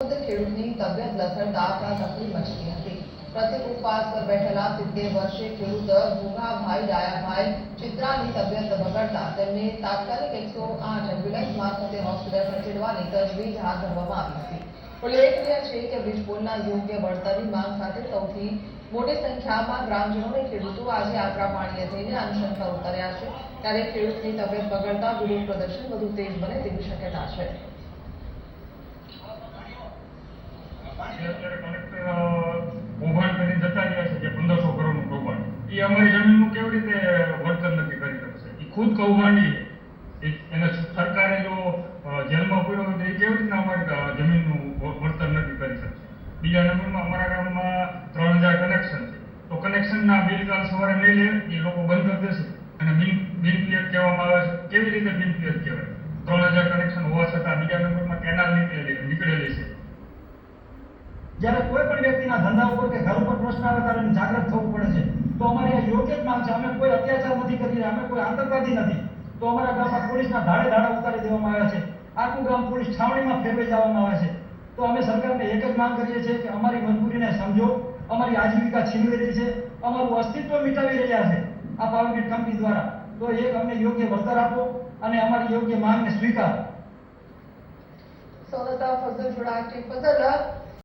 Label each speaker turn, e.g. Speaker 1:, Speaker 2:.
Speaker 1: ખેડૂતની તબિયત લથડતા તકલીફ મચી હતી। પ્રતિક ઉપવાસ પર બેઠેલા 70 વર્ષીય ખેડૂત ભૂગાભાઈ ડાયાભાઈ ચિત્રાની તબિયત બગડતા તેમને તાત્કાલિક 108 એમ્બ્યુલન્સ મારફતે હોસ્પિટલ ખસેડવાની તજવીજ હાથ ધરવામાં આવી હતી। ઉલ્લેખનીય છે કે વીજપોલના યોગ્ય વળતરની માંગ સાથે સૌથી મોટી સંખ્યામાં ગ્રામજનો અને ખેડૂતો આજે આકરા પાણીએ થઈને અનશન પર ઉતર્યા છે। ત્યારે ખેડૂતની તબિયત બગડતા વિરોધ પ્રદર્શન વધુ તેજ બને તેવી શક્યતા છે।
Speaker 2: કૌભાંડ કરીને જતા રહ્યા છે જે 1500 કરોડનું કૌભાંડ એ અમારી જમીનનું કેવી રીતે વર્તન નથી કરી શકશે? એ ખુદ કૌભાંડી છે। એને સરકારે જો જેલમાં પૂર્યો હોય તો એ કેવી રીતના અમારી જમીનનું વર્તન નથી કરી શકશે? બીજા નંબરમાં અમારા ગામમાં 3000 કનેક્શન છે, તો કનેક્શનના બિલ કાલ સવારે નહીં લે એ લોકો બંધ કરી દેશે અને બિનપિયત કહેવામાં આવે છે। કેવી રીતે બિનપિયત કહેવાય? 3000 કનેક્શન હોવા છતાં બીજા નંબરમાં કેનાલ નીકળેલી છે।
Speaker 3: જ્યારે કોઈ પણ વ્યક્તિના ધંધા ઉપર કે ઘર ઉપર પ્રશ્ન આવે ત્યારે જાગૃત થવું પડે છે। તો અમારી આ યોગ્ય જ માંગ છે। અમે કોઈ અત્યાચાર નથી કરી રહ્યા, અમે કોઈ આતંકવાદી નથી। તો અમારા ગામમાં પોલીસના ધાડે ધાડા ઉતારી દેવામાં આવ્યા છે। આખું ગામ પોલીસ છાવણીમાં ફેરવાઈ જવામાં આવે છે। તો અમે સરકારને એક જ માંગ કરીએ છીએ કે અમારી મજબૂરીને સમજો। અમારી આજીવિકા છીનવી રહી છે, અમારું અસ્તિત્વ મિટાવી રહ્યા છે આ પાવર ગ્રીડ કંપની દ્વારા। તો એક અમને યોગ્ય વળતર આપો અને અમારી યોગ્ય માંગને સ્વીકારો।
Speaker 1: ફઝલ જોડા, ફઝલ